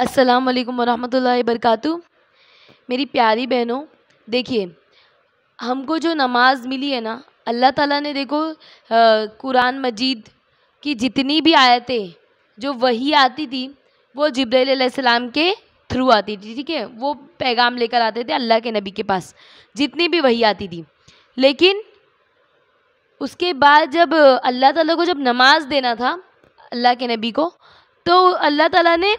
السلام علیکم ورحمۃ اللہ وبرکاتہ۔ میری پیاری بہنوں، دیکھیے ہم کو جو نماز ملی ہے نا، اللہ تعالیٰ نے دیکھو قرآن مجید کی جتنی بھی آیتیں جو وحی آتی تھی وہ جبرائیل علیہ السلام کے تھرو آتی تھی، ٹھیک ہے، وہ پیغام لے کر آتے تھے اللہ کے نبی کے پاس، جتنی بھی وحی آتی تھی۔ لیکن اس کے بعد جب اللہ تعالیٰ کو جب نماز دینا تھا اللہ کے نبی کو، تو اللہ تعالیٰ نے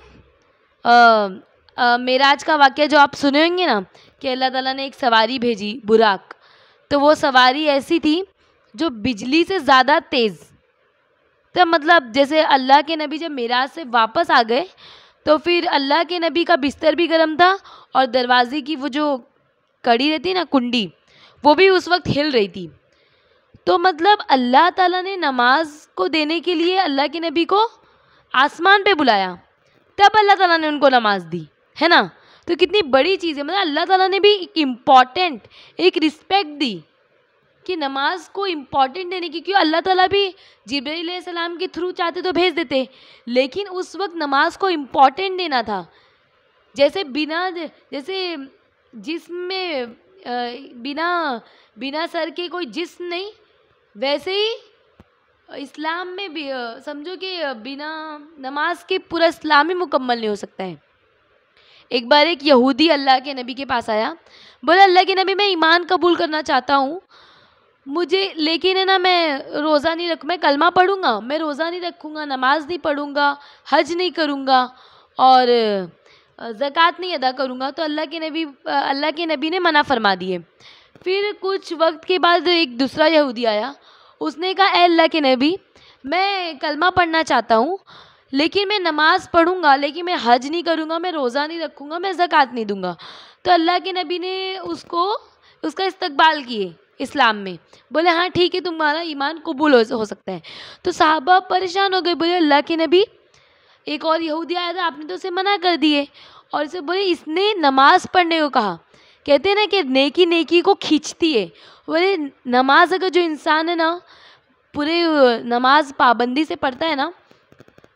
معراج کا واقعہ جو آپ سنے ہوں گے نا، کہ اللہ تعالیٰ نے ایک سواری بھیجی براق، تو وہ سواری ایسی تھی جو بجلی سے زیادہ تیز، تو مطلب جیسے اللہ کے نبی جب معراج سے واپس آ گئے تو پھر اللہ کے نبی کا بستر بھی گرم تھا، اور دروازے کی وہ جو کڑی رہتی نا، کنڈی، وہ بھی اس وقت ہل رہی تھی۔ تو مطلب اللہ تعالیٰ نے نماز کو دینے کے لیے اللہ کے نبی کو آسمان پہ بلایا، تب اللہ تعالیٰ نے ان کو نماز دی، ہے نا۔ تو کتنی بڑی چیز ہے، مطلب اللہ تعالیٰ نے بھی ایک امپورٹنٹ ایک رسپیکٹ دی کہ نماز کو امپورٹنٹ دینے کی، کیوں اللہ تعالیٰ بھی جبرائیل علیہ السلام کے تھرو چاہتے تو بھیج دیتے، لیکن اس وقت نماز کو امپورٹنٹ دینا تھا۔ جیسے جسم میں بنا سر کے کوئی جسم نہیں، ویسے ہی اسلام میں بھی سمجھو کہ بنا نماز کے پورا اسلام ہی مکمل نہیں ہو سکتا ہے۔ ایک بار ایک یہودی اللہ کے نبی کے پاس آیا، بولا اللہ کے نبی میں ایمان قبول کرنا چاہتا ہوں، مجھے لیکن ہے نا میں روزہ نہیں میں کلمہ پڑھوں گا، میں روزہ نہیں رکھوں گا، نماز نہیں پڑھوں گا، حج نہیں کروں گا اور زکوٰۃ نہیں ادا کروں گا۔ تو اللہ کے نبی نے منع فرما دیے۔ پھر کچھ وقت کے بعد ایک دوسرا یہودی آیا، اس نے کہا اے اللہ کے نبی، میں کلمہ پڑھنا چاہتا ہوں، لیکن میں نماز پڑھوں گا، لیکن میں حج نہیں کروں گا، میں روزہ نہیں رکھوں گا، میں زکوٰۃ نہیں دوں گا۔ تو اللہ کے نبی نے اس کا استقبال کیے اسلام میں، بولے ہاں ٹھیک ہے، تمہارا ایمان قبول ہو سکتا ہے۔ تو صحابہ پریشان ہو گئے، بولے اللہ کے نبی، ایک اور یہودی آیا تھا، آپ نے تو اسے منع کر دیے، اور اسے بولے اس نے نماز پڑھنے کو کہا۔ کہتے ہیں نا کہ نیکی نیکی کو کھینچتی ہے، بولے نماز اگر جو انسان ہے نا پورے نماز پابندی سے پڑھتا ہے نا،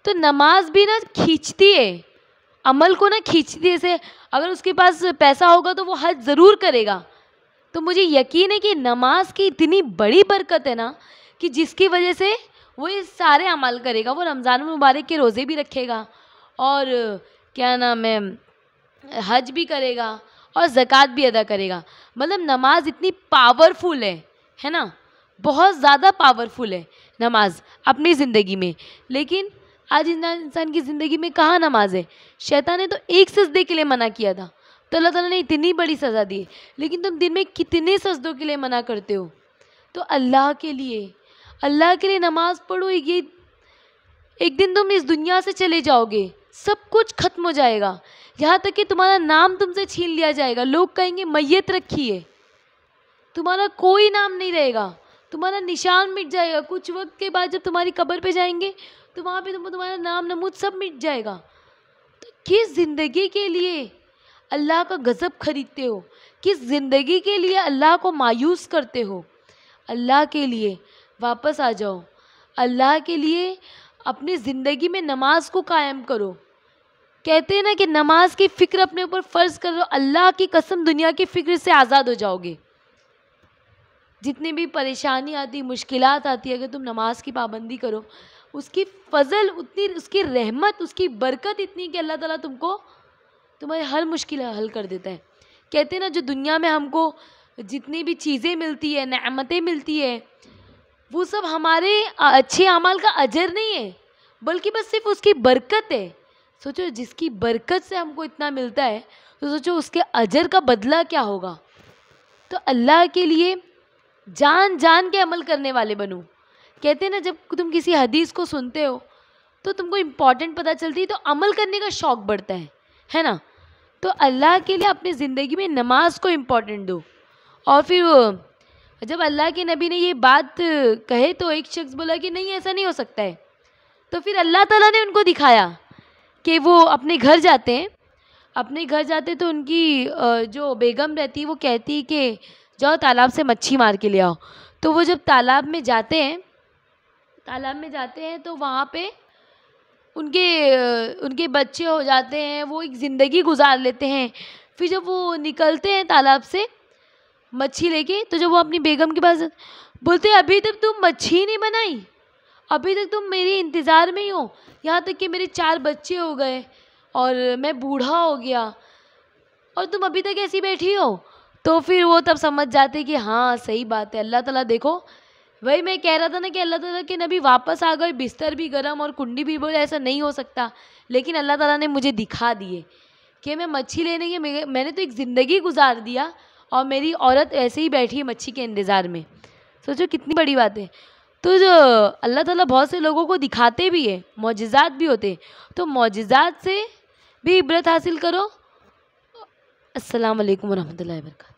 تو نماز بھی نا کھینچتی ہے، عمل کو نا کھینچتی ہے۔ جیسے اگر اس کے پاس پیسہ ہوگا تو وہ حج ضرور کرے گا۔ تو مجھے یقین ہے کہ نماز کی اتنی بڑی برکت ہے نا، کہ جس کی وجہ سے وہ یہ سارے عمل کرے گا، وہ رمضان المبارک کے روزے بھی رکھے گا، اور کیا نام ہے، حج بھی کرے گا، اور زکوٰۃ بھی ادا کرے گا۔ مطلب نماز اتنی پاورفل ہے نا، بہت زیادہ پاورفل ہے نماز اپنی زندگی میں۔ لیکن آج انسان کی زندگی میں کہاں نماز ہے؟ شیطان نے تو ایک سجدے کے لیے منع کیا تھا، تو اللہ تعالیٰ نے اتنی بڑی سزا دی ہے، لیکن تم دن میں کتنے سجدوں کے لیے منع کرتے ہو؟ تو اللہ کے لیے نماز پڑھو۔ یہ ایک دن تم اس دنیا سے چلے جاؤ گے، سب کچھ ختم ہو جائے گا، یہاں تک کہ تمہارا نام تم سے چھین لیا جائے گا، لوگ کہیں گے میت رکھی ہے، تمہارا کوئی نام نہیں رہے گا، تمہارا نشان مٹ جائے گا۔ کچھ وقت کے بعد جب تمہاری قبر پہ جائیں گے تو وہاں پہ تمہارا نام نمود سب مٹ جائے گا۔ تو کس زندگی کے لیے اللہ کا غضب خریدتے ہو؟ کس زندگی کے لیے اللہ کو مایوس کرتے ہو؟ اللہ کے لیے واپس آ جاؤ، اللہ کے لیے اپنی زندگی میں نماز کو قائم کرو۔ کہتے ہیں نا کہ نماز کی فکر اپنے اوپر فرض کرو، اللہ کی قسم دنیا کی فکر سے آزاد ہو جاؤ گے۔ جتنی بھی پریشانی آتی، مشکلات آتی، اگر تم نماز کی پابندی کرو، اس کی فضل اتنی، اس کی رحمت، اس کی برکت اتنی کہ اللہ تعالیٰ تمہاری ہر مشکل حل کر دیتا ہے۔ کہتے ہیں نا جو دنیا میں ہم کو جتنی بھی چیزیں ملتی ہے، نعمتیں ملتی ہے، وہ سب ہمارے اچھے اعمال کا اجر نہیں ہے، بلکہ بس صرف اس کی برکت ہے۔ سوچو جس کی برکت سے ہم کو اتنا ملتا ہے، تو سوچو اس کے اجر کا بدلہ کیا ہوگا۔ تو اللہ کے لیے جان جان کے عمل کرنے والے بنو۔ کہتے ہیں نا جب تم کسی حدیث کو سنتے ہو تو تم کو امپورٹنٹ پتہ چلتی ہے، تو عمل کرنے کا شوق بڑھتا ہے نا۔ تو اللہ کے لیے اپنی زندگی میں نماز کو امپورٹنٹ دو۔ اور پھر جب اللہ کے نبی نے یہ بات کہے تو ایک شخص بولا کہ نہیں ایسا نہیں ہو سکتا ہے، تو پھر اللہ تعالیٰ نے ان کو دکھایا کہ وہ اپنے گھر جاتے تو ان کی جو بیگم رہتی وہ کہتی کہ جاؤ تالاب سے مچھی مار کے لے آؤ۔ تو وہ جب تالاب میں جاتے ہیں تو وہاں پہ ان کے بچے ہو جاتے ہیں، وہ ایک زندگی گزار لیتے ہیں. پھر جب وہ نکلتے ہیں تالاب سے مچھی لے کے، تو جب وہ اپنی بیگم کے پاس بولتے ہیں ابھی تک تم مچھی نہیں بنائی، ابھی تک تم میری انتظار میں ہی ہو، یہاں تک کہ میرے 4 بچے ہو گئے اور میں بوڑھا ہو گیا اور تم ابھی تک ایسی بیٹھی ہو. تو پھر وہ تب سمجھ جاتے کہ ہاں صحیح بات ہے. اللہ تعالیٰ دیکھو، وہی میں کہہ رہا تھا نا کہ اللہ تعالیٰ کے نبی واپس آ گئے، بستر بھی گرم اور کنڈی بھی بولے ایسا نہیں ہو سکتا، لیکن اللہ تعالیٰ نے مجھے دکھا دیے کہ میں مچھی لینے کے میں نے تو ایک زندگی گزار دیا اور میری عورت ایسے ہی بیٹھی ہے مچھی کے انتظار میں. سوچو کتنی بڑی بات ہے. تو جو اللہ تعالیٰ بہت سے لوگوں کو دکھاتے بھی ہے، معجزات بھی ہوتے، تو معجزات سے بھی عبرت حاصل کرو. السلام علیکم ورحمۃ اللہ وبرکاتہ.